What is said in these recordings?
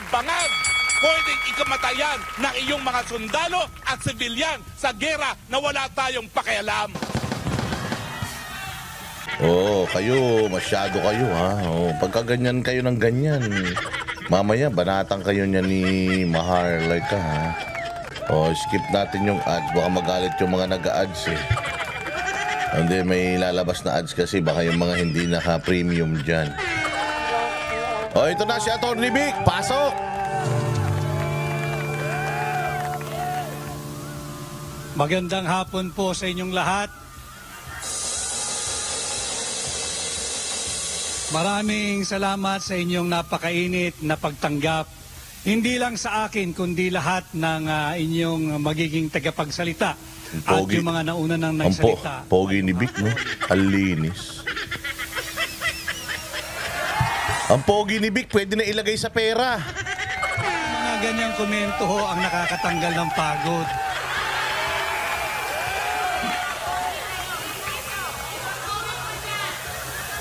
bangag. Pwedeng ikamatayan ng iyong mga sundalo at sibilyan sa gera na wala tayong pakialam. Oo, kayo, masyado kayo ha. Oo, pagka ganyan kayo ng ganyan, mamaya banatang kayo niya ni Maharlika ha. O, skip natin yung ads, baka magalit yung mga nag-ads eh. Hindi, may lalabas na ads kasi baka yung mga hindi naka-premium dyan. O, ito na si Atty. Vic, pasok! Magandang hapon po sa inyong lahat. Maraming salamat sa inyong napakainit na pagtanggap. Hindi lang sa akin, kundi lahat ng inyong magiging tagapagsalita. At yung mga nauna nang nagsalita. Pogi ni Vic, no? Alinis. Ang pogi ni Vic, pwede na ilagay sa pera. Mga ganyang komento ho ang nakakatanggal ng pagod.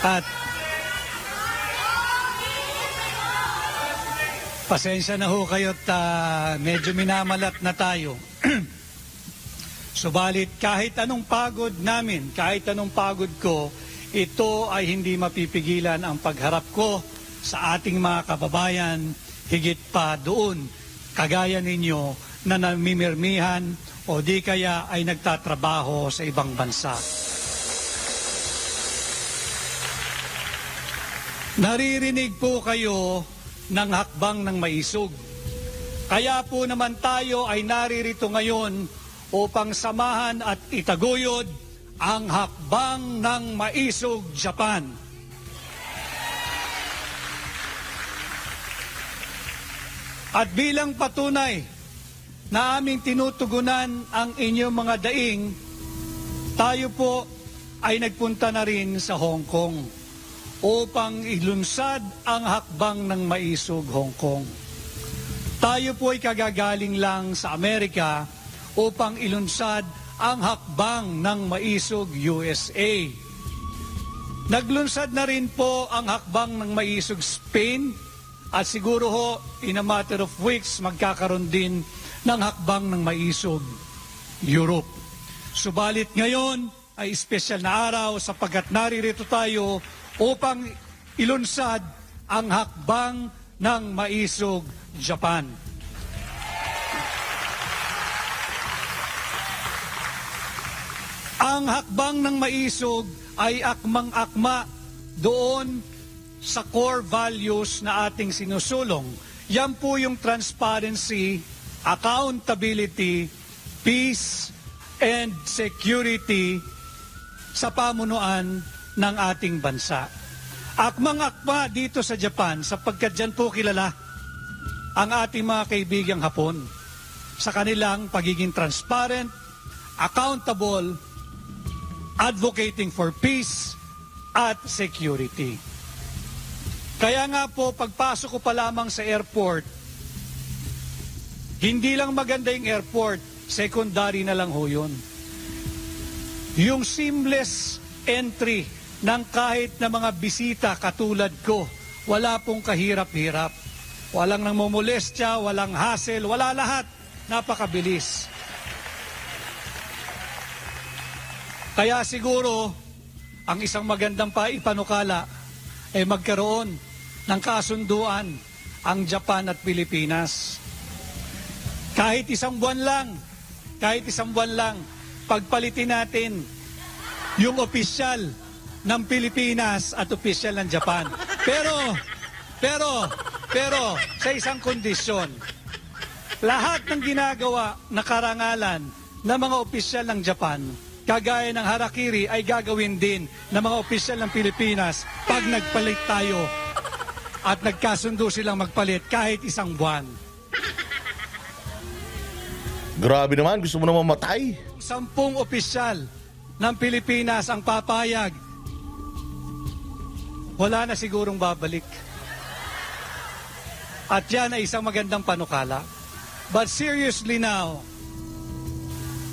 At pasensya na ho kayo't medyo minamalat na tayo. Subalit kahit anong pagod namin, kahit anong pagod ko, ito ay hindi mapipigilan ang pagharap ko sa ating mga kababayan, higit pa doon, kagaya ninyo na namimirmihan o di kaya ay nagtatrabaho sa ibang bansa. Naririnig po kayo ng hakbang ng maisog. Kaya po naman tayo ay naririto ngayon upang samahan at itaguyod ang hakbang ng maisog Japan. At bilang patunay na aming tinutugunan ang inyong mga daing, tayo po ay nagpunta na rin sa Hong Kong upang ilunsad ang hakbang ng maisog Hong Kong. Tayo po ay kagagaling lang sa Amerika upang ilunsad ang hakbang ng maisog USA. Naglunsad na rin po ang hakbang ng maisog Spain at siguro ho in a matter of weeks magkakaroon din ng hakbang ng maisog Europe. Subalit ngayon ay espesyal na araw sapagkat naririto tayo upang ilunsad ang hakbang ng maisog Japan. Ang hakbang ng maisog ay akmang-akma doon sa core values na ating sinusulong. Yan po yung transparency, accountability, peace, and security sa pamunuan ng ating bansa. Akmang-akma dito sa Japan sapagkat dyan po kilala ang ating mga kaibigang Hapon sa kanilang pagiging transparent, accountable, advocating for peace at security. Kaya nga po pagpasok ko pa lamang sa airport, hindi lang maganda yung airport, secondary na lang ho yun. Yung seamless entry ng kahit na mga bisita katulad ko, wala pong kahirap-hirap. Walang namomolestya, walang hassle, wala lahat. Napakabilis. Kaya siguro, ang isang magandang ipanukala ay magkaroon ng kasunduan ang Japan at Pilipinas. Kahit isang buwan lang, pagpalitin natin yung opisyal ng Pilipinas at opisyal ng Japan. Pero, sa isang kondisyon, lahat ng ginagawa na karangalan ng mga opisyal ng Japan, kagaya ng harakiri, ay gagawin din ng mga opisyal ng Pilipinas pag nagpalit tayo at nagkasundo silang magpalit kahit isang buwan. Grabe naman, gusto mo naman matay? 10 opisyal ng Pilipinas ang papayag, wala na sigurong babalik. At yan ay isang magandang panukala. But seriously now,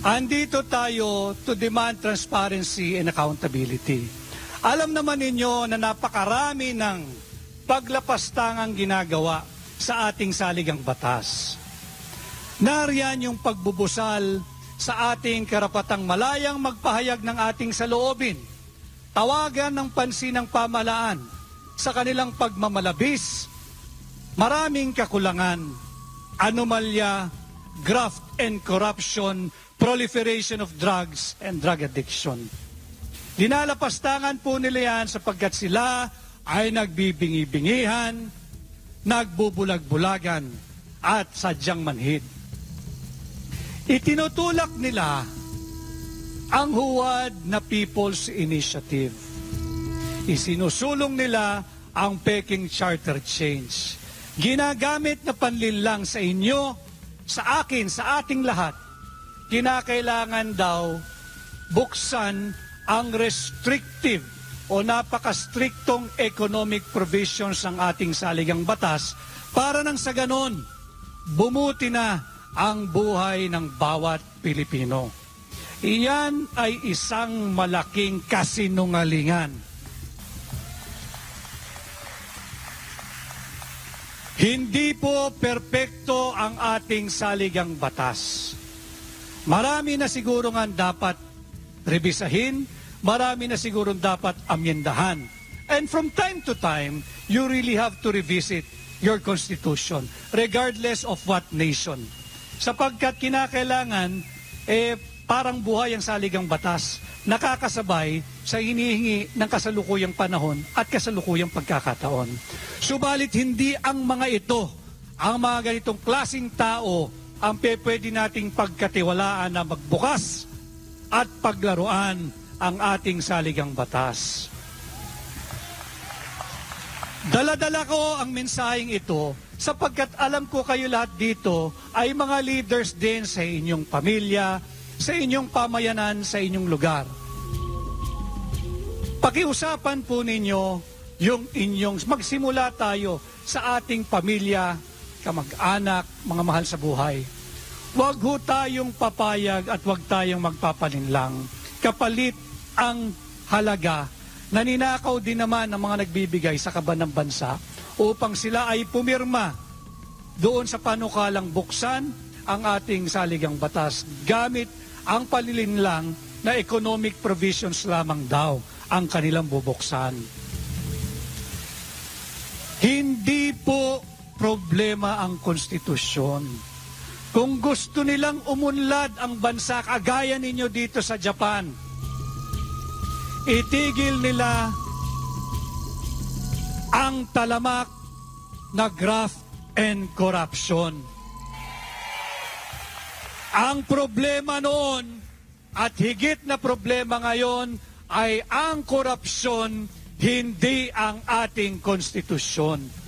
andito tayo to demand transparency and accountability. Alam naman ninyo na napakarami ng paglapastangang ginagawa sa ating saligang batas. Nariyan yung pagbubusal sa ating karapatang malayang magpahayag ng ating saloobin, tawagan ng pansin ng pamahalaan sa kanilang pagmamalabis, maraming kakulangan, anomalya, graft and corruption, proliferation of drugs and drug addiction. Dinalapastangan po nila yan sapagkat sila ay nagbibingi-bingihan, nagbubulag-bulagan at sadyang manhid. Itinutulak nila ang huwad na People's Initiative. Isinusulong nila ang Peking Charter Change. Ginagamit na panlinlang sa inyo, sa akin, sa ating lahat. Kinakailangan daw buksan ang restrictive o napaka-striktong economic provisions ng ating saligang batas para nang sa ganon, bumuti na ang buhay ng bawat Pilipino. Iyan ay isang malaking kasinungalingan. Hindi po perpekto ang ating saligang batas. Marami na siguro nga dapat rebisahin, marami na siguro dapat amyendahan. And from time to time, you really have to revisit your constitution, regardless of what nation. Sapagkat kinakailangan, parang buhay ang saligang batas, nakakasabay sa hinihingi ng kasalukuyang panahon at kasalukuyang pagkakataon. Subalit hindi ang mga ito, ang mga ganitong klasing tao, ang pwede nating pagkatiwalaan na magbukas at paglaruan ang ating saligang batas. Dala-dala ko ang mensaheng ito sapagkat alam ko kayo lahat dito ay mga leaders din sa inyong pamilya, sa inyong pamayanan, sa inyong lugar. Pakiusapan po ninyo yung inyong, magsimula tayo sa ating pamilya, kamag-anak, mga mahal sa buhay. Huwag ho tayong papayag at huwag tayong magpapalinlang. Kapalit ang halaga na ninakaw din naman ng mga nagbibigay sa kaban ng bansa upang sila ay pumirma doon sa panukalang buksan ang ating saligang batas gamit ang palilinlang na economic provisions lamang daw ang kanilang bubuksan. Hindi po problema ang konstitusyon. Kung gusto nilang umunlad ang bansa kagaya ninyo dito sa Japan, itigil nila ang talamak na graft and corruption. Ang problema noon at higit na problema ngayon ay ang korupsyon, hindi ang ating konstitusyon.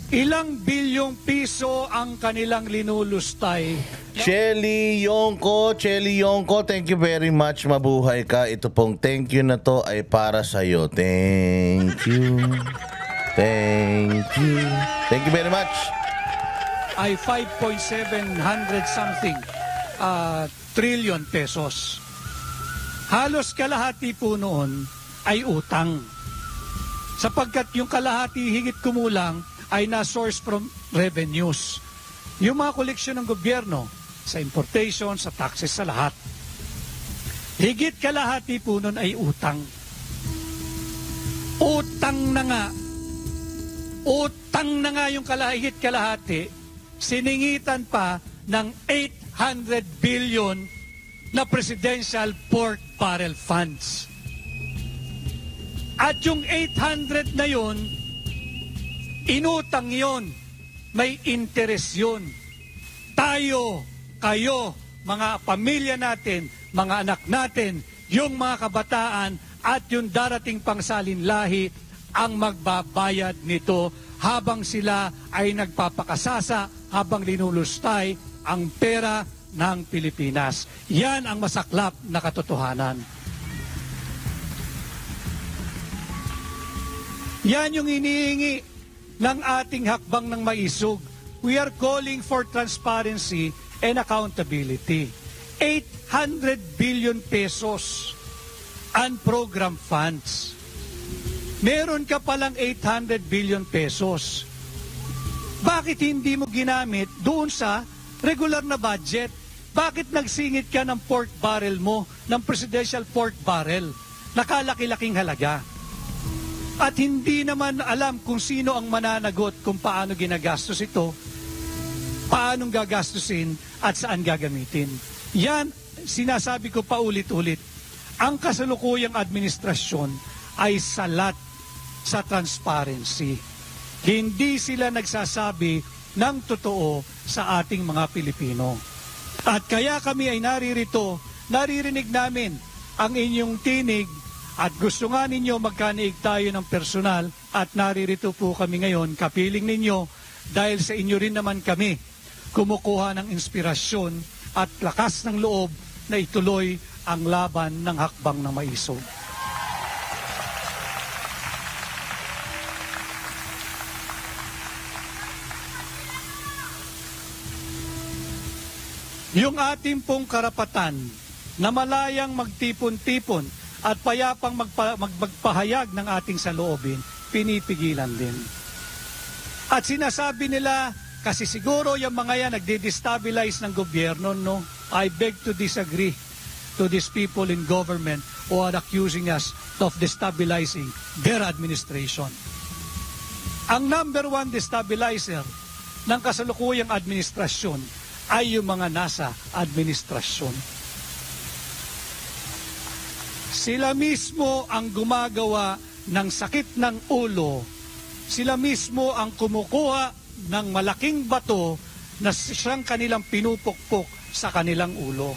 Ilang bilyong piso ang kanilang linulustay. Chelly Yongko, thank you very much. Mabuhay ka. Ito pong thank you na to ay para sa'yo. Thank you. Thank you. Thank you very much. Ay 5.700 something trillion pesos. Halos kalahati po noon ay utang. Sapagkat yung kalahati higit kumulang ay na-source from revenues. Yung mga koleksyon ng gobyerno sa importation, sa taxes, sa lahat. Higit kalahati po nun ay utang. Utang na nga. Utang na nga yung higit kalahati. Siningitan pa ng 800 billion na Presidential Pork Barrel Funds. At yung 800 na yun, inutang yon, may interes yun. Tayo, kayo, mga pamilya natin, mga anak natin, yung mga kabataan at yung darating pangsalinlahi ang magbabayad nito habang sila ay nagpapakasasa, habang linulustay ang pera ng Pilipinas. Yan ang masaklap na katotohanan. Yan yung inihingi ng ating hakbang ng maisog. We are calling for transparency and accountability. 800 billion pesos unprogrammed funds. Meron ka palang 800 billion pesos. Bakit hindi mo ginamit doon sa regular na budget? Bakit nagsingit ka ng pork barrel mo, ng presidential pork barrel? Nakalaki-laking halaga. At hindi naman alam kung sino ang mananagot kung paano ginagastos ito, paanong gagastusin at saan gagamitin. Yan, sinasabi ko paulit-ulit. Ang kasalukuyang administrasyon ay salat sa transparency. Hindi sila nagsasabi ng totoo sa ating mga Pilipino. At kaya kami ay naririto, naririnig namin ang inyong tinig at gusto nga ninyo magkanaig tayo ng personal at naririto po kami ngayon, kapiling ninyo dahil sa inyo rin naman kami kumukuha ng inspirasyon at lakas ng loob na ituloy ang laban ng hakbang ng maisog. Yung ating pong karapatan na malayang magtipon-tipon at payapang magpahayag ng ating saloobin, pinipigilan din. At sinasabi nila, kasi siguro yung mga yan nagde-destabilize ng gobyerno, no? I beg to disagree to these people in government who are accusing us of destabilizing their administration. Ang number one destabilizer ng kasalukuyang administrasyon ay yung mga nasa administrasyon. Sila mismo ang gumagawa ng sakit ng ulo. Sila mismo ang kumukuha ng malaking bato na siyang kanilang pinupukpok sa kanilang ulo.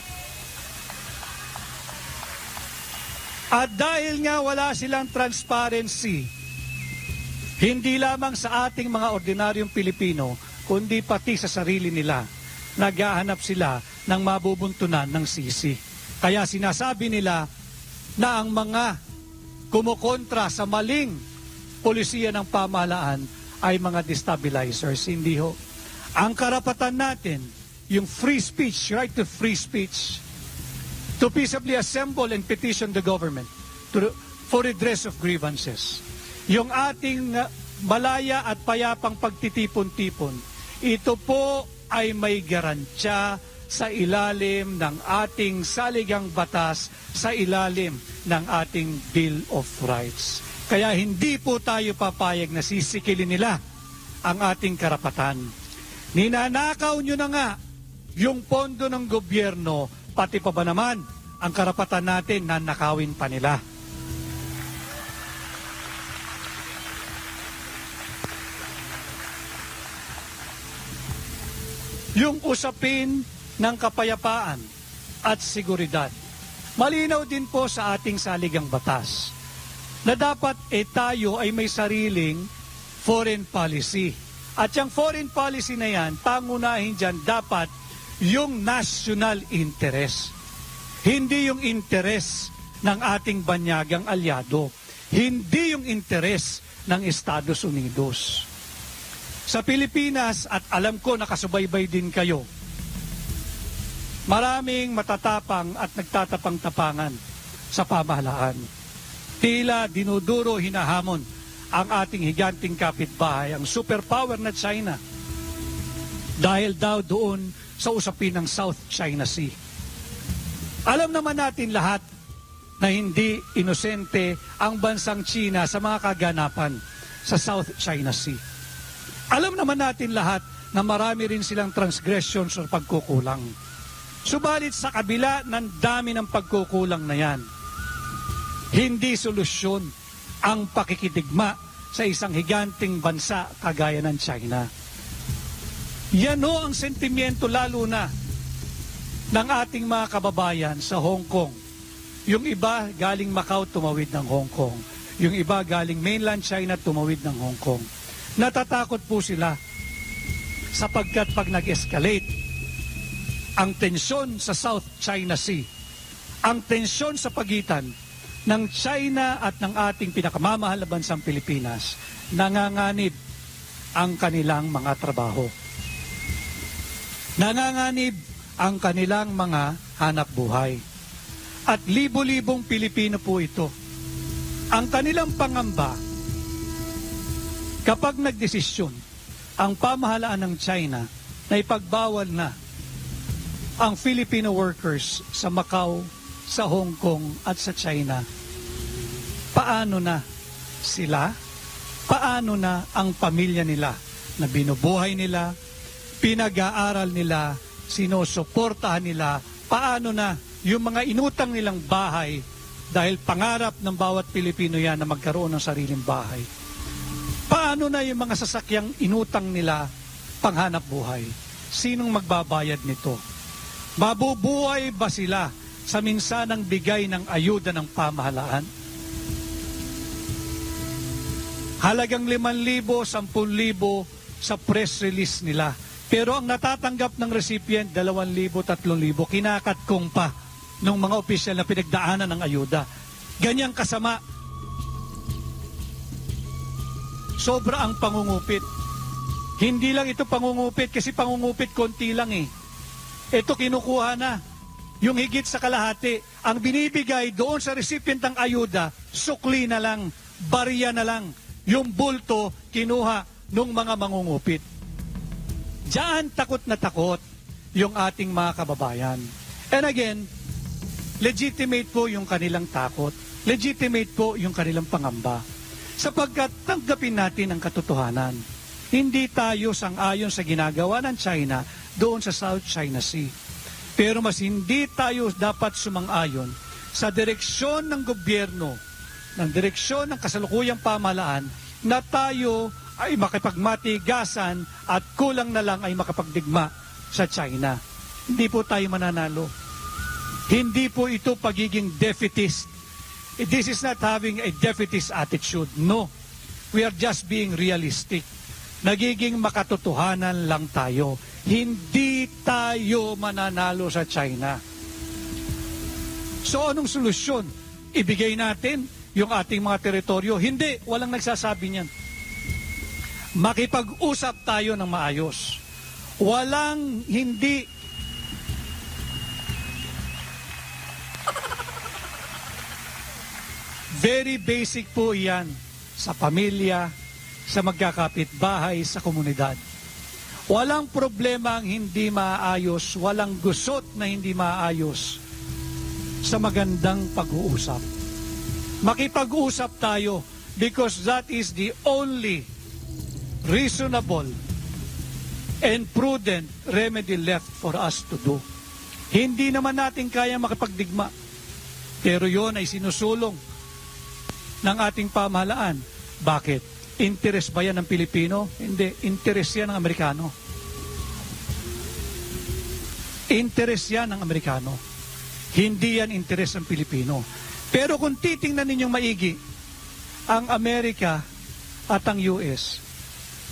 At dahil nga wala silang transparency, hindi lamang sa ating mga ordinaryong Pilipino, kundi pati sa sarili nila, naghahanap sila ng mabubuntunan ng sisi. Kaya sinasabi nila na ang mga kumukontra sa maling polisiya ng pamahalaan ay mga destabilizers. Hindi ho. Ang karapatan natin, yung free speech, right to free speech, to peaceably assemble and petition the government for redress of grievances. Yung ating malaya at payapang pagtitipon-tipon, ito po ay may garantiya sa ilalim ng ating saligang batas, sa ilalim ng ating Bill of Rights. Kaya hindi po tayo papayag na sisikilin nila ang ating karapatan. Ninanakaw nyo na nga yung pondo ng gobyerno, pati pa ba naman ang karapatan natin na nakawin pa nila. Yung usapin ng kapayapaan at seguridad. Malinaw din po sa ating saligang batas na dapat tayo ay may sariling foreign policy. At yung foreign policy na yan, pangunahin dyan dapat yung national interest. Hindi yung interest ng ating banyagang alyado. Hindi yung interest ng Estados Unidos. Sa Pilipinas, at alam ko nakasubaybay din kayo, maraming matatapang at nagtatapang-tapangan sa pamahalaan. Tila dinuduro, hinahamon ang ating higanting kapitbahay, ang superpower na China, dahil daw doon sa usapin ng South China Sea. Alam naman natin lahat na hindi inosente ang bansang China sa mga kaganapan sa South China Sea. Alam naman natin lahat na marami rin silang transgressions o pagkukulang. Subalit sa kabila ng dami ng pagkukulang na yan, hindi solusyon ang pakikidigma sa isang higanting bansa kagaya ng China. Yan o ang sentimiento lalo na ng ating mga kababayan sa Hong Kong. Yung iba galing Macau tumawid ng Hong Kong. Yung iba galing mainland China tumawid ng Hong Kong. Natatakot po sila sapagkat pag nag-escalate ang tensyon sa South China Sea, ang tensyon sa pagitan ng China at ng ating pinakamamahal na bansang Pilipinas, nanganganib ang kanilang mga trabaho. Nanganganib ang kanilang mga hanap buhay. At libo-libong Pilipino po ito. Ang kanilang pangamba Kapag nagdesisyon ang pamahalaan ng China na ipagbawal na ang Filipino workers sa Macau, sa Hong Kong at sa China, paano na sila? Paano na ang pamilya nila na binubuhay nila, pinag-aaral nila, sinusuportahan nila? Paano na yung mga inutang nilang bahay dahil pangarap ng bawat Pilipino yan na magkaroon ng sariling bahay? Paano na yung mga sasakyang inutang nila panghanap buhay? Sinong magbabayad nito? Mabubuhay ba sila sa minsanang bigay ng ayuda ng pamahalaan? Halagang 5,000, 10,000 sa press release nila. Pero ang natatanggap ng recipient, 2,000, 3,000, kinakatkong pa ng mga opisyal na pinagdaanan ng ayuda. Ganyang kasama. Sobra ang pangungupit. Hindi lang ito pangungupit kasi pangungupit konti lang eh. Ito kinukuha na. Yung higit sa kalahati, ang binibigay doon sa recipient ng ayuda, sukli na lang, barya na lang. Yung bulto, kinuha ng mga mangungupit. Diyan takot na takot yung ating mga kababayan. And again, legitimate po yung kanilang takot. Legitimate po yung kanilang pangamba. Sapagkat tanggapin natin ang katotohanan. Hindi tayo sang-ayon sa ginagawa ng China doon sa South China Sea. Pero mas hindi tayo dapat sumang-ayon sa direksyon ng gobyerno, ng direksyon ng kasalukuyang pamahalaan na tayo ay makipagmatigasan at kulang na lang ay makapagdigma sa China. Hindi po tayo mananalo. Hindi po ito pagiging defeatist. This is not having a defeatist attitude. No. We are just being realistic. Nagiging makatotohanan lang tayo. Hindi tayo mananalo sa China. So anong solusyon? Ibigay natin yung ating mga teritoryo? Hindi, walang nagsasabi niyan. Makipag-usap tayo ng maayos. Walang hindi. Very basic po yan sa pamilya, sa magkakapitbahay, sa komunidad. Walang problema ang hindi maayos, walang gusot na hindi maayos sa magandang pag-uusap. Makipag-usap tayo because that is the only reasonable and prudent remedy left for us to do. Hindi naman natin kaya makipagdigma. Pero yon ay sinusulong ng ating pamahalaan. Bakit? Interes ba yan ng Pilipino? Hindi. Interes yan ng Amerikano. Interes yan ng Amerikano. Hindi yan interes ng Pilipino. Pero kung titingnan ninyong maigi, ang Amerika at ang US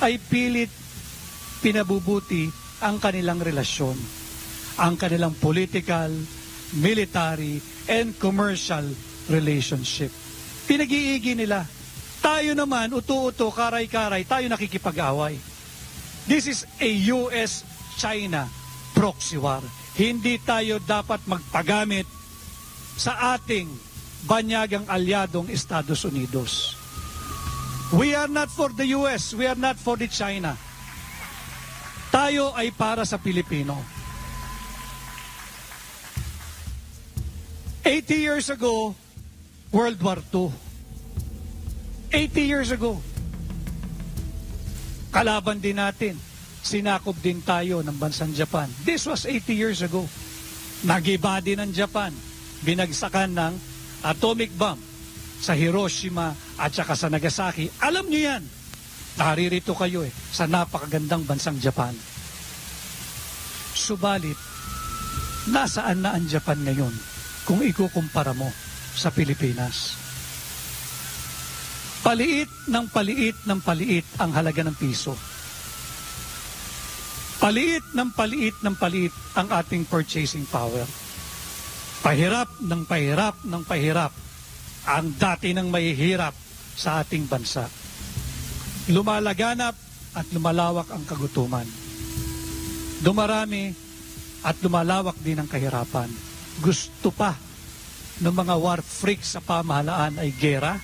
ay pilit pinabubuti ang kanilang relasyon. Ang kanilang political, military, and commercial relationship. Pinag-iigi nila. Tayo naman, uto-uto, karay-karay, tayo nakikipag-away. This is a US-China proxy war. Hindi tayo dapat magpagamit sa ating banyagang alyadong Estados Unidos. We are not for the US, we are not for the China. Tayo ay para sa Pilipino. 80 years ago, World War II. 80 years ago. Kalaban din natin. Sinakop din tayo ng bansang Japan. This was 80 years ago. Nagiba din ng Japan. Binagsakan ng atomic bomb sa Hiroshima at saka sa Nagasaki. Alam niyo yan. Naririto kayo sa napakagandang bansang Japan. Subalit, nasaan na ang Japan ngayon kung ikukumpara mo sa Pilipinas? Paliit ng paliit ang halaga ng piso. Paliit ng paliit ang ating purchasing power. Pahirap ng pahirap ang dati ng mahihirap sa ating bansa. Lumalaganap at lumalawak ang kagutuman. Dumarami at lumalawak din ang kahirapan. Gusto pa ng mga war freaks sa pamahalaan ay gera.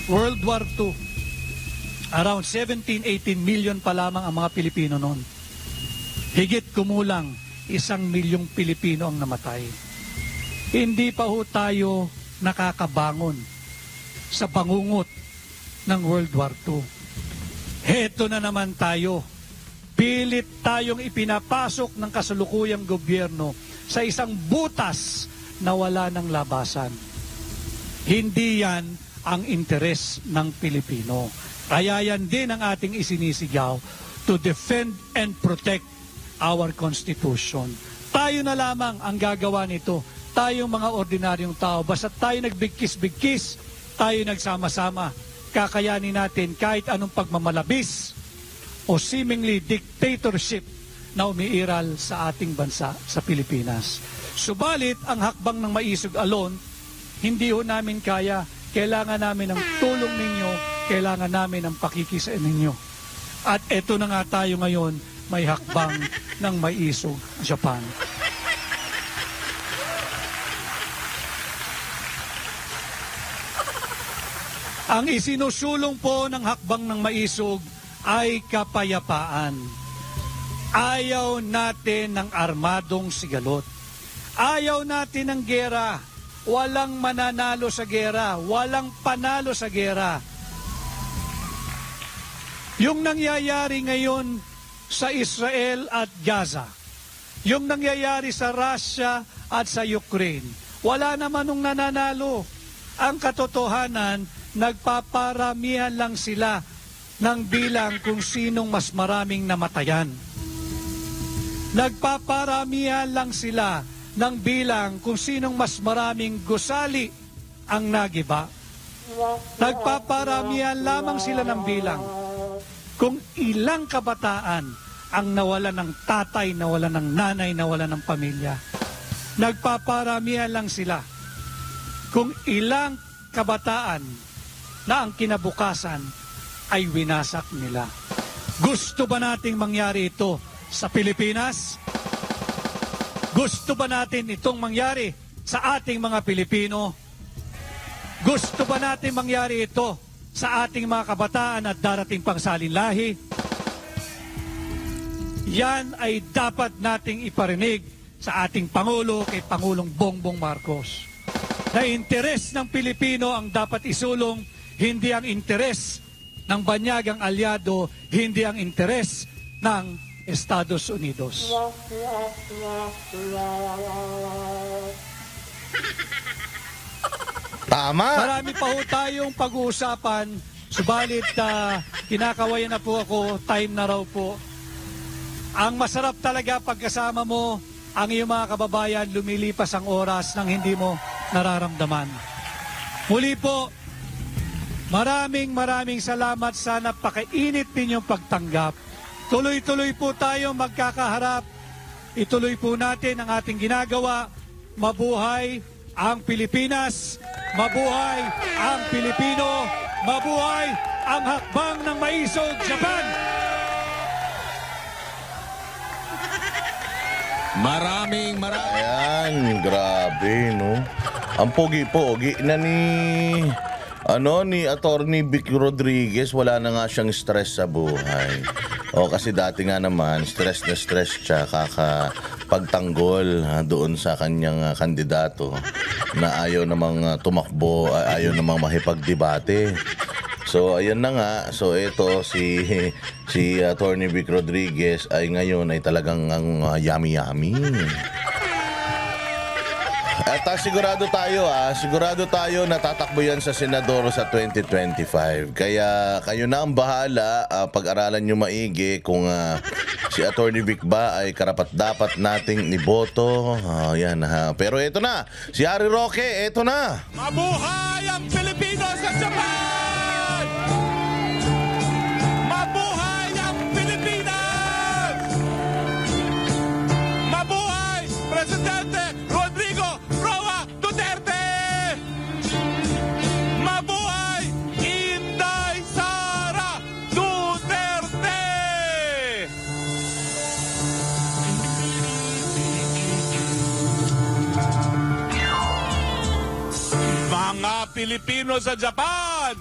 World War II. Around 17-18 million pa lamang ang mga Pilipino noon. Higit kumulang 1 milyong Pilipino ang namatay. Hindi pa ho tayo nakakabangon sa bangungot ng World War II. Heto na naman tayo. Pilit tayong ipinapasok ng kasalukuyang gobyerno sa isang butas na wala ng labasan. Hindi yan ang interes ng Pilipino. Kaya yan din ang ating isinisigaw to defend and protect our Constitution. Tayo na lamang ang gagawa nito. Tayong mga ordinaryong tao. Basta tayo nagbigkis-bigkis, tayo nagsama-sama, kakayanin natin kahit anong pagmamalabis o seemingly dictatorship na umiiral sa ating bansa, sa Pilipinas. Subalit, ang hakbang ng maisog alone, hindi ho namin kaya. Kailangan namin ng tulong ninyo, kailangan namin ng pakikisa ninyo. At eto na nga tayo ngayon, may hakbang ng maisog Japan. Ang isinusulong po ng hakbang ng maisog ay kapayapaan. Ayaw natin ng armadong sigalot. Ayaw natin ng gera. Walang mananalo sa gera. Walang panalo sa gera. Yung nangyayari ngayon sa Israel at Gaza, yung nangyayari sa Russia at sa Ukraine, wala naman nung nananalo. Ang katotohanan, nagpaparamihan lang sila ng bilang kung sinong mas maraming namatayan. Nagpaparamihan lang sila ng bilang kung sinong mas maraming gusali ang nagiba. Nagpaparamihan lamang sila ng bilang kung ilang kabataan ang nawalan ng tatay, nawalan ng nanay, nawalan ng pamilya. Nagpaparamihan lang sila kung ilang kabataan na ang kinabukasan ay winasak nila. Gusto ba nating mangyari ito sa Pilipinas? Gusto ba natin itong mangyari sa ating mga Pilipino? Gusto ba natin mangyari ito sa ating mga kabataan at darating pang salinlahi? Yan ay dapat nating iparinig sa ating Pangulo kay Pangulong Bongbong Marcos. Na interes ng Pilipino ang dapat isulong, hindi ang interes ng banyagang alyado, hindi ang interes ng Estados Unidos. Tama! Marami pa ho tayong pag-uusapan, subalit kinakawayan na po ako, time na raw po. Ang masarap talaga pagkasama mo, ang iyong mga kababayan, lumilipas ang oras nang hindi mo nararamdaman. Muli po, maraming salamat sa napakainit ninyong pagtanggap. Tuloy-tuloy po tayo magkakaharap. Ituloy po natin ang ating ginagawa. Mabuhay ang Pilipinas. Mabuhay ang Pilipino. Mabuhay ang hakbang ng maisog Japan. Maraming Ayan, grabe, no? Ang pogi-pogi na ni Attorney Vic Rodriguez, wala na nga siyang stress sa buhay. O kasi dati nga naman, stress siya kakapagtanggol doon sa kanyang kandidato na ayaw namang tumakbo, ayaw namang makipagdebate. So ayan na nga, so ito si Attorney Vic Rodriguez ay ngayon ay talagang ang yummy. At sigurado tayo natatakbo yan sa Senador sa 2025. Kaya kayo na ang bahala, pag-aralan nyo maigi kung si Attorney Vic ba ay karapat-dapat nating niboto. Yan ha. Pero ito na, si Harry Roque, ito na. Mabuhay ang Pilipino sa Japan! Mabuhay ang Pilipinas! Mabuhay Presidente Rodrigo Roa Duterte! Mabuhay Inday Sara Duterte! Mga Pilipino sa Japan,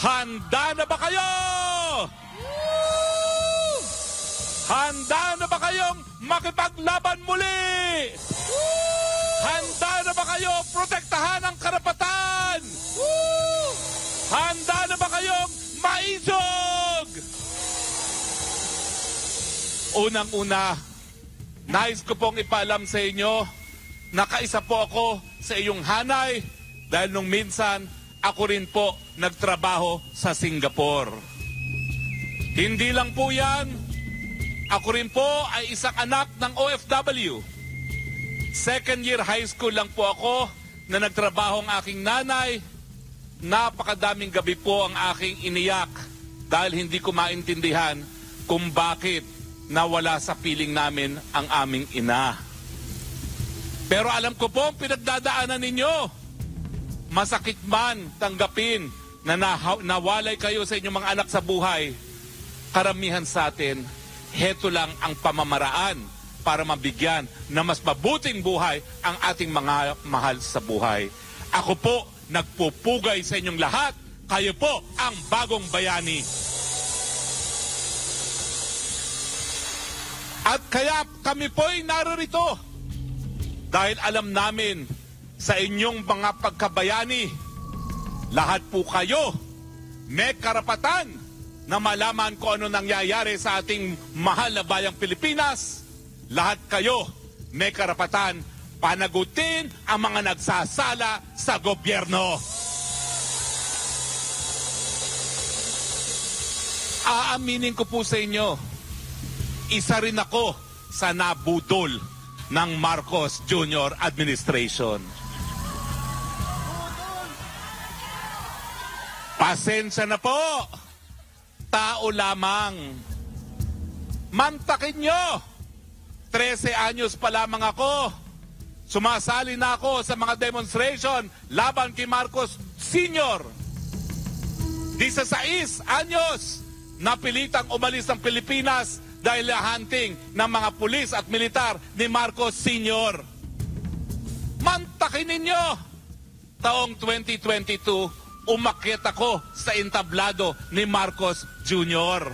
handa na ba kayo? Handa na ba kayong makipaglaban muli? Handa na ba kayo protektahan ang karapatan? Handa na ba kayong maisog? Unang-una, nais ko pong ipaalam sa inyo na kaisa po ako sa iyong hanay dahil nung minsan ako rin po nagtrabaho sa Singapore. Hindi lang po yan, ako rin po ay isang anak ng OFW. Second year high school lang po ako na nagtrabaho ang aking nanay. Napakadaming gabi po ang aking iniyak dahil hindi ko maintindihan kung bakit nawala sa piling namin ang aming ina. Pero alam ko po ang pinagdadaanan ninyo. Masakit man tanggapin na nawalay kayo sa inyong mga anak sa buhay. Karamihan sa atin, heto lang ang pamamaraan para mabigyan na mas mabuting buhay ang ating mga mahal sa buhay. Ako po, nagpupugay sa inyong lahat. Kayo po ang bagong bayani. At kaya kami po'y narito dahil alam namin sa inyong mga pagkabayani, lahat po kayo may karapatan na malaman kung ano nangyayari sa ating mahal na bayang Pilipinas. Lahat kayo may karapatan panagutin ang mga nagsasala sa gobyerno. Aaminin ko po sa inyo, isa rin ako sa nabudol ng Marcos Jr. administration. Pasensya na po. Tao lamang. Mantakin nyo. 13 anyos pa lamang ako. Sumasali na ako sa mga demonstration laban kay Marcos Sr. 16 anyos napilitang umalis ng Pilipinas dahil hunting ng mga pulis at militar ni Marcos Sr. Mantakin ninyo. Taong 2022, umakyat ako sa entablado ni Marcos Jr.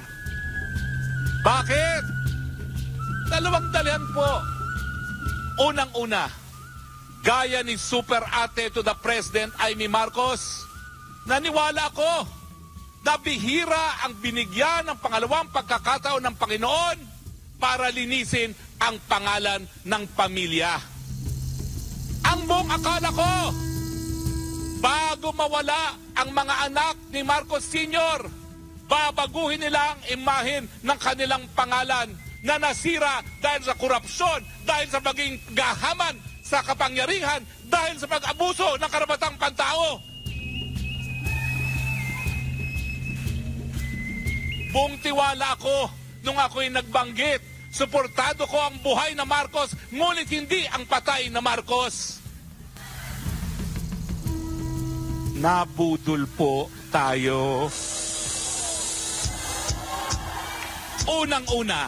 Bakit? Dalawang dalihan po. Unang-una, gaya ni Super Ate to the President Amy Marcos, naniwala ako na bihira ang binigyan ng pangalawang pagkakataon ng Panginoon para linisin ang pangalan ng pamilya. Ang buong akala ko, bago mawala ang mga anak ni Marcos Sr., babaguhin nila ang imahen ng kanilang pangalan na nasira dahil sa korupsyon, dahil sa maging gahaman sa kapangyarihan, dahil sa pag-abuso ng karapatang pantao. Buong tiwala ako nung ako'y nagbanggit. Suportado ko ang buhay na Marcos, ngunit hindi ang patay na Marcos. Nabudol po tayo. Unang-una,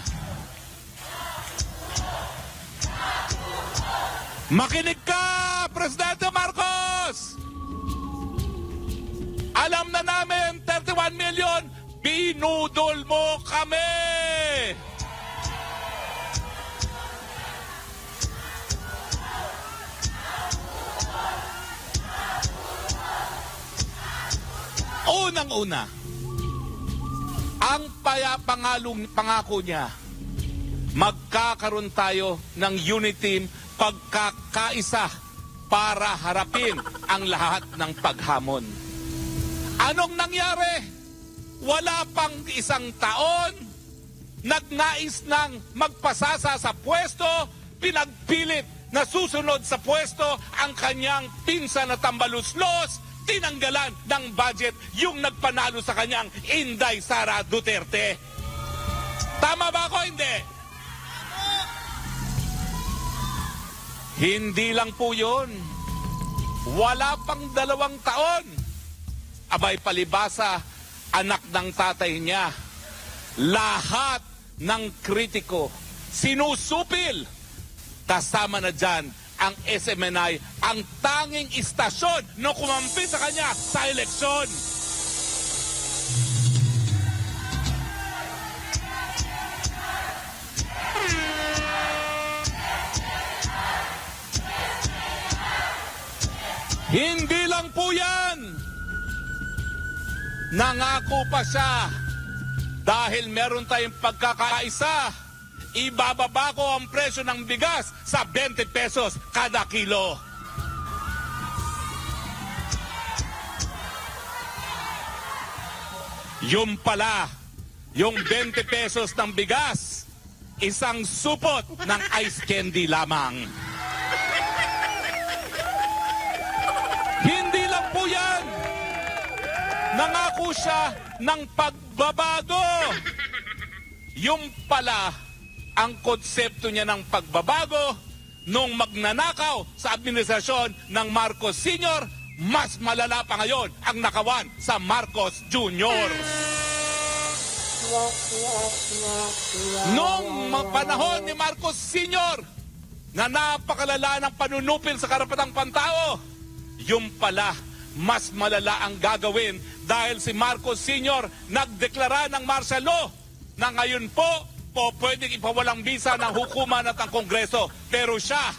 makinig ka, Presidente Marcos! Alam na namin, 31 million, binudol mo kami! Unang-una, ang pangako niya, magkakaroon tayo ng unity team, pagkakaisa para harapin ang lahat ng paghamon. Anong nangyari? Wala pang isang taon, nagnais ng magpasasa sa pwesto, pinagpilit na susunod sa pwesto ang kanyang pinsan na tambaluslos, tinanggalan ng budget yung nagpanalo sa kanyang Inday Sara Duterte. Tama ba ako? Hindi. Hindi lang po yun. Wala pang 2 taon. Abay palibasa, anak ng tatay niya. Lahat ng kritiko, sinusupil. Kasama na dyan ang SMNI, ang tanging istasyon na kumampi sa kanya sa eleksyon. Hindi lang po yan. Nangako pa siya, dahil meron tayong pagkakaisa, ibababa ko ang presyo ng bigas sa 20 pesos kada kilo. Yung pala, yung 20 pesos ng bigas, isang supot ng ice candy lamang. Hindi lang po yan. Nangako siya ng pagbabago. Yung pala, ang konsepto niya ng pagbabago nung magnanakaw sa administrasyon ng Marcos Sr., mas malala pa ngayon ang nakawan sa Marcos Jr. Nung panahon ni Marcos Sr., na napakalala ng panunupil sa karapatang pantao, yung pala, mas malala ang gagawin dahil si Marcos Sr. nagdeklara ng martial law na ngayon po pwedeng ipawalang bisa ng hukuman at ang Kongreso. Pero siya,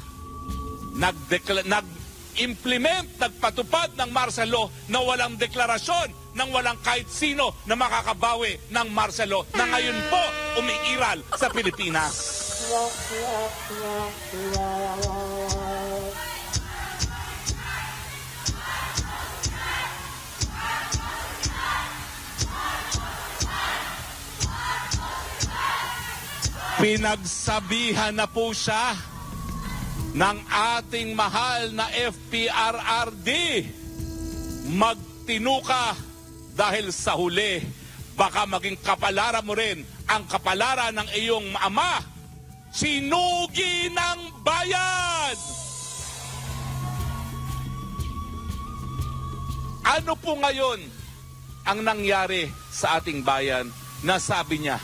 nag-implement, nagpatupad ng martial law na walang deklarasyon, nang walang kahit sino na makakabawi ng martial law na ngayon po umiiral sa Pilipinas. Pinagsabihan na po siya ng ating mahal na FPRRD. Magtinuka dahil sa huli, baka maging kapalaran mo rin ang kapalaran ng iyong ama. Sinugi ng bayan! Ano po ngayon ang nangyari sa ating bayan na sabi niya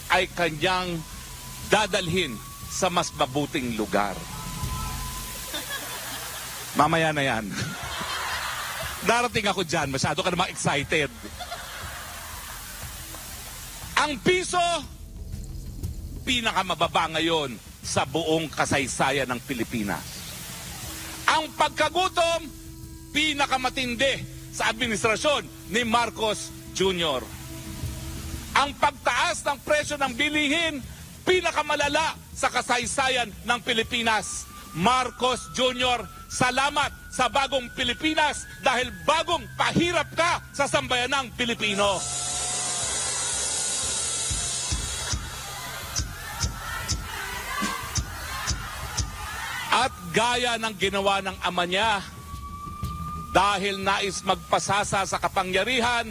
ay kanyang dadalhin sa mas mabuting lugar? Mamaya na yan. Darating ako dyan. Masyado ka namang excited. Ang piso, pinakamababa ngayon sa buong kasaysayan ng Pilipinas. Ang pagkagutom, pinakamatindi sa administrasyon ni Marcos Jr. Ang pagtaas ng presyo ng bilihin, pinakamalala sa kasaysayan ng Pilipinas. Marcos Jr., salamat sa bagong Pilipinas dahil bagong pahirap ka sa sambayanang Pilipino. At gaya ng ginawa ng ama niya, dahil nais magpasasa sa kapangyarihan,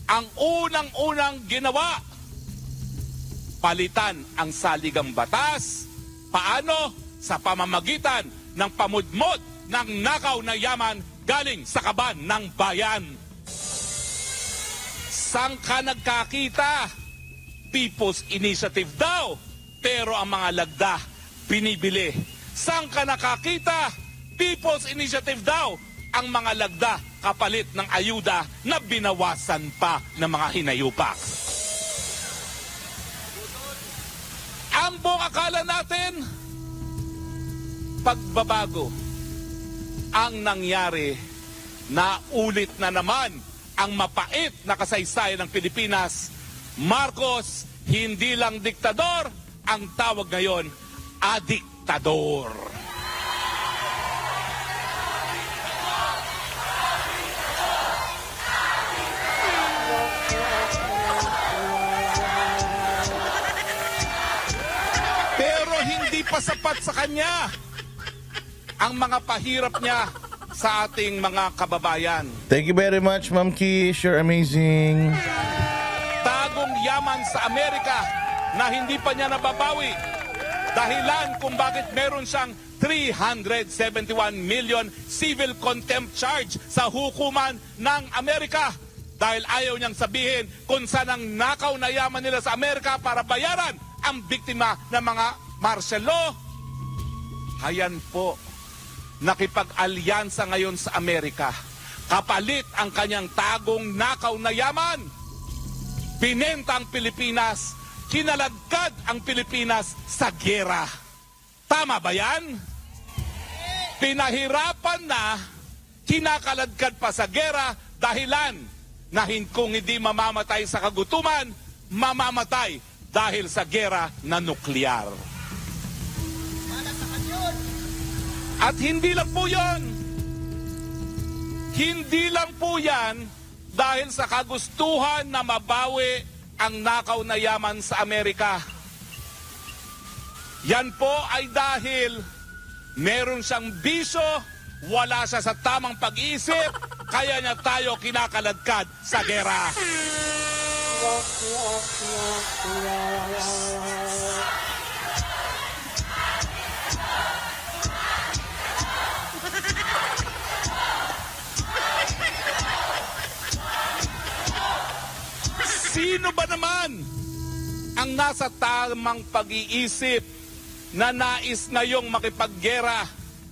ang unang-unang ginawa, palitan ang saligang batas. Paano? Sa pamamagitan ng pamudmod ng nakaw na yaman galing sa kaban ng bayan. Saan ka nagkakita? People's Initiative daw, pero ang mga lagda binibili. Saan ka nakakita? People's Initiative daw, ang mga lagda kapalit ng ayuda na binawasan pa ng mga hinayupak. Ang buong akala natin, pagbabago. Ang nangyari, na ulit na naman ang mapait na kasaysayan ng Pilipinas. Marcos, hindi lang diktador, ang tawag ngayon, adiktador. Pero hindi pa sapat sa kanya ang mga pahirap niya sa ating mga kababayan. Thank you very much, Ma'am Kish. You're amazing. Tagong yaman sa Amerika na hindi pa niya nababawi. Dahilan kung bakit meron siyang 371 million civil contempt charge sa hukuman ng Amerika. Dahil ayaw niyang sabihin kung saan ang nakaw na yaman nila sa Amerika para bayaran ang biktima ng mga martial law. Hayan po, nakipag-alyansa ngayon sa Amerika. Kapalit ang kanyang tagong nakaw na yaman. Binenta ang Pilipinas, kinaladkad ang Pilipinas sa gyera. Tama ba yan? Pinahirapan na, kinakaladkad pa sa gera, dahilan na kung hindi mamamatay sa kagutuman, mamamatay dahil sa gera na nuklear. At hindi lang po yun. Hindi lang po yan dahil sa kagustuhan na mabawi ang nakaw na yaman sa Amerika. Yan po ay dahil meron siyang bisyo, wala siya sa tamang pag-iisip, kaya niya tayo kinakaladkad sa gera. Sino ba naman ang nasa tamang pag-iisip na nais ngayong makipaggera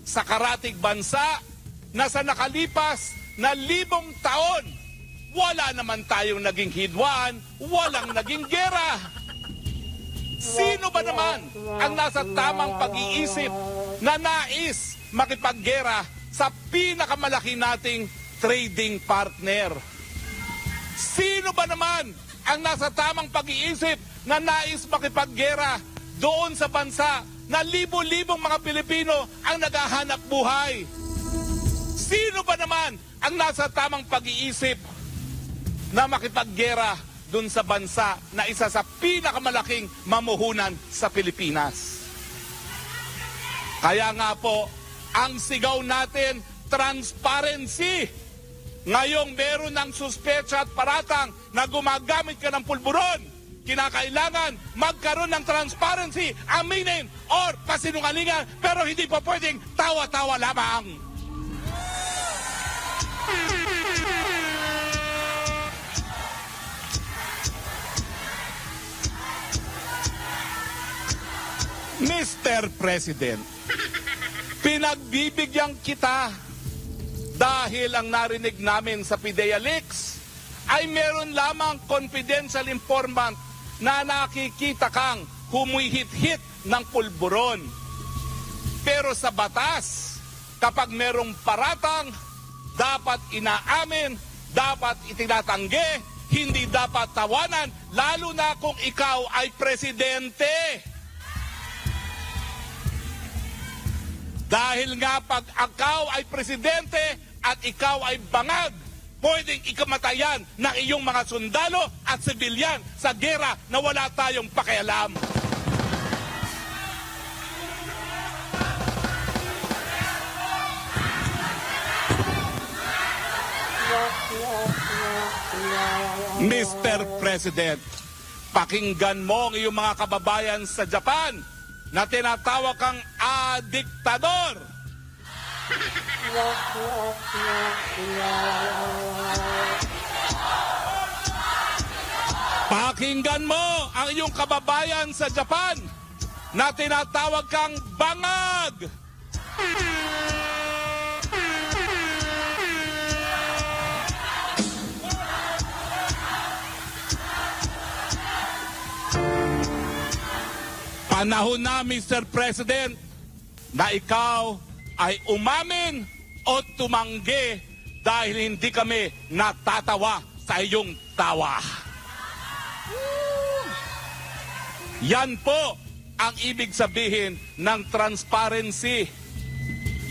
sa karatig bansa na sa nakalipas na 1,000 taon, wala naman tayong naging hidwaan, walang naging gera? Sino ba naman ang nasa tamang pag-iisip na nais makipaggera sa pinakamalaki nating trading partner? Sino ba naman ang nasa tamang pag-iisip na nais makipaggera doon sa bansa na libo-libong mga Pilipino ang naghahanap buhay? Sino ba naman ang nasa tamang pag-iisip na makipaggera doon sa bansa na isa sa pinakamalaking mamuhunan sa Pilipinas? Kaya nga po, ang sigaw natin, transparency. Ngayong meron ng suspecha at paratang na gumagamit ka ng pulburon, kinakailangan magkaroon ng transparency, aminin or pasinungalingan, pero hindi pa pwedeng tawa-tawa lamang. Mr. President, pinagbibigyan kita dahil ang narinig namin sa PIDEA Leaks ay meron lamang confidential informant na nakikita kang humihit-hit ng pulburon. Pero sa batas, kapag merong paratang, dapat inaamin, dapat itinatanggi, hindi dapat tawanan, lalo na kung ikaw ay presidente. Dahil nga pag ikaw ay presidente at ikaw ay bangag, pwedeng ikamatayan ng iyong mga sundalo at sibilyan sa gera na wala tayong pakialam. Mr. President, pakinggan mo ang iyong mga kababayan sa Japan na tinatawag kang diktador. Pakinggan mo ang iyong kababayan sa Japan na tinatawag kang bangag. Panahon na, Mr. President, na ikaw ay umamin o tumanggi dahil hindi kami natatawa sa iyong tawa. Yan po ang ibig sabihin ng transparency.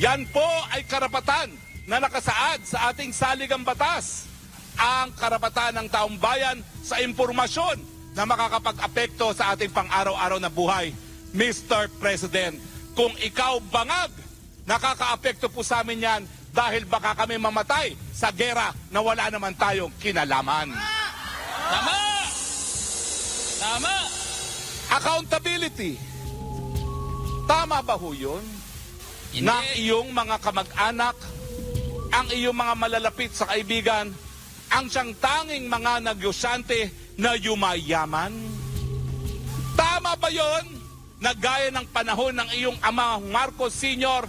Yan po ay karapatan na nakasaad sa ating saligang batas. Ang karapatan ng taong bayan sa impormasyon na makakapag-apekto sa ating pang-araw-araw na buhay. Mr. President, kung ikaw bangag, nakakaapekto po sa amin yan dahil baka kami mamatay sa gera na wala naman tayong kinalaman. Tama! Tama! Accountability. Tama ba ho yun? Hindi. Na ang iyong mga kamag-anak, ang iyong mga malalapit sa kaibigan, ang siyang tanging mga negosyante na yumayaman? Tama ba yun? Na gaya ng panahon ng iyong ama Marcos Sr.,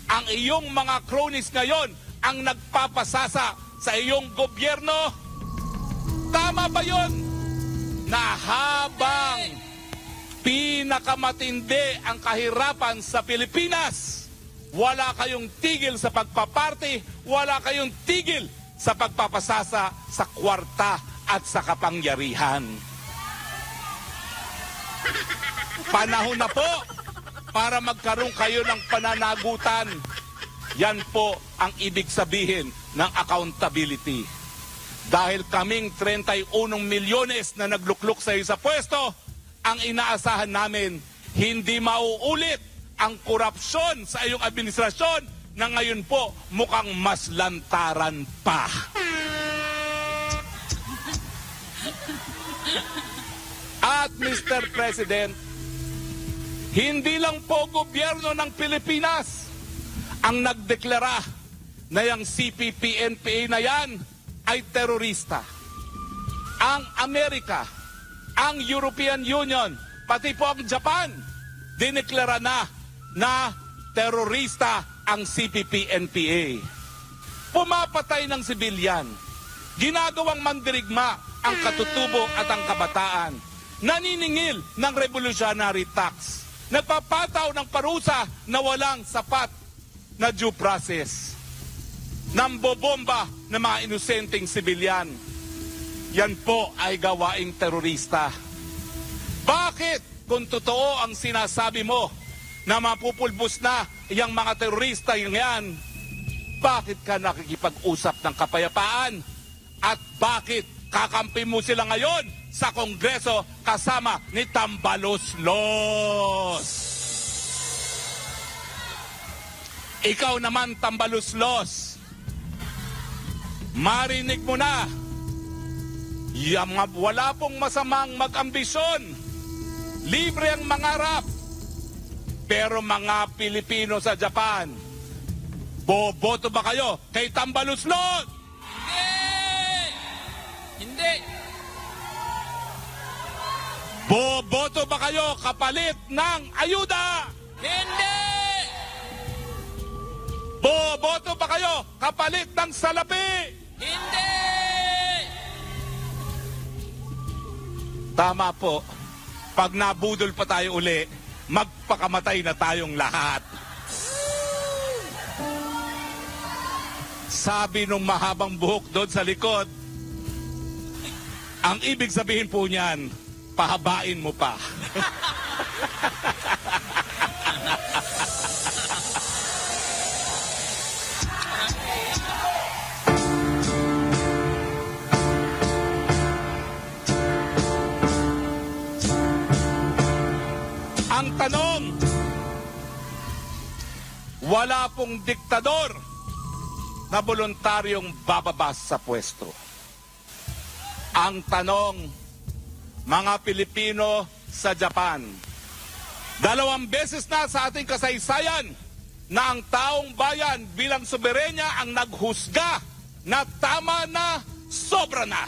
ang iyong mga cronies ngayon ang nagpapasasa sa iyong gobyerno? Tama ba yun? Na habang pinakamatindi ang kahirapan sa Pilipinas, wala kayong tigil sa pagpaparty, wala kayong tigil sa pagpapasasa sa kwarta at sa kapangyarihan. Panahon na po para magkaroon kayo ng pananagutan. Yan po ang ibig sabihin ng accountability. Dahil kaming 31 milyones na naglukluk sa iyo sa pwesto, ang inaasahan namin, hindi mauulit ang korupsyon sa iyong administrasyon na ngayon po mukhang mas lantaran pa. At Mr. President, hindi lang po gobyerno ng Pilipinas ang nagdeklara na yung CPP-NPA na yan ay terorista. Ang Amerika, ang European Union, pati po ang Japan, dineklara na terorista ang CPP-NPA. Pumapatay ng sibilyan, ginagawang mandirigma ang katutubo at ang kabataan, naniningil ng revolutionary tax, nagpapataw ng parusa na walang sapat na due process, nambobomba ng mga inosenteng sibilyan. Yan po ay gawaing terorista. Bakit kung totoo ang sinasabi mo na mapupulbos na yung mga terorista yan, bakit ka nakikipag-usap ng kapayapaan? At bakit kakampi mo sila ngayon sa Kongreso kasama ni Tambaluslos? Ikaw naman, Tambaluslos, marinig mo na, wala pong masamang mag-ambisyon, libre ang mangarap, pero mga Pilipino sa Japan, boboto ba kayo kay Tambaluslos? Hindi! Boboto ba kayo kapalit ng ayuda? Hindi! Boboto ba kayo kapalit ng salapi? Hindi! Tama po. Pag nabudol pa tayo uli, magpakamatay na tayong lahat. Sabi nung mahabang buhok doon sa likod, ang ibig sabihin po niyan, pahabain mo pa. Ang tanong, wala pong diktador na voluntaryong bababas sa pwesto. Ang tanong, mga Pilipino sa Japan, 2 beses na sa ating kasaysayan na ang taong bayan bilang soberenya ang naghusga na tama na, sobra na.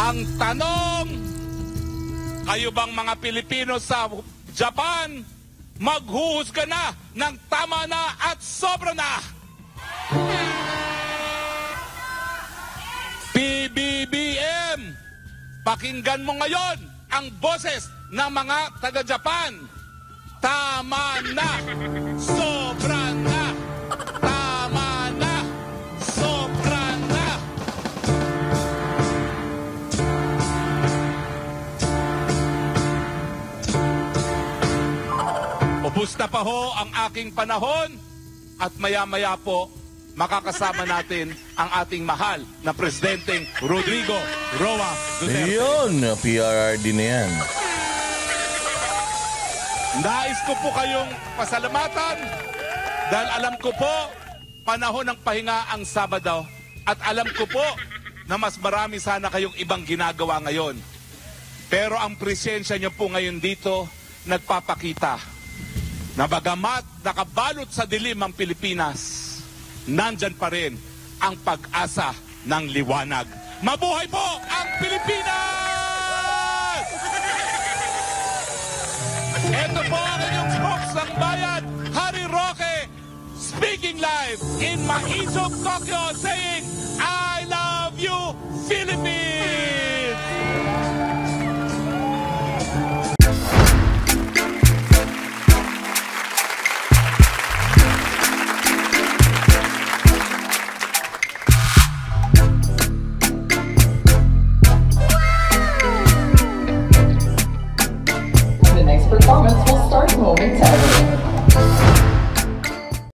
Ang tanong, kayo bang mga Pilipino sa Japan, maghuhusga na ng tama na at sobra na? PBBM, pakinggan mo ngayon ang boses ng mga taga-Japan. Tama na, sobra na, tama na, sobra na. Ubus na pa ho ang aking panahon at maya-maya po makakasama natin ang ating mahal na Presidenteng Rodrigo Roa Duterte. Yun, PRRD na yan. Nais ko po kayong pasalamatan dahil alam ko po panahon ng pahinga ang Sabado at alam ko po na mas marami sana kayong ibang ginagawa ngayon. Pero ang presensya niyo po ngayon dito nagpapakita na bagamat nakabalot sa dilim ang Pilipinas, nandyan pa rin ang pag-asa ng liwanag. Mabuhay po ang Pilipinas! Ito po ang inyong spokesang bayan, Harry Roque, speaking live in Maizog, Tokyo, saying, I love you, Philippines!